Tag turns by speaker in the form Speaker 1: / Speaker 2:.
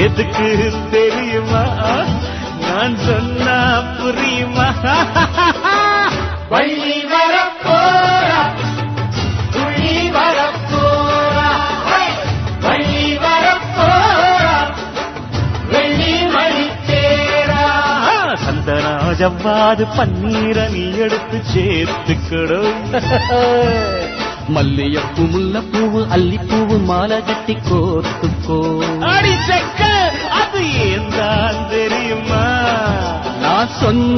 Speaker 1: எதுக்கு தெரியுமா நான் சொன்னா புரியுமா
Speaker 2: வள்ளி வரப்போரா துள்ளி வரப்போரா வள்ளி வரப்போரா வெள்ளி மணித்தேரா
Speaker 1: சந்தனாஜவ்வாது பன்னீர நீ எடுத்து சேர்த்துக்கடும்
Speaker 3: மல்லியப்பூ முல்லைப்பூவு அல்லிப்பூவு மாலை கட்டி கோத்துக்கோ
Speaker 1: அடி செக்க அது ஏந்தான் தெரியுமா
Speaker 3: நான் சொன்ன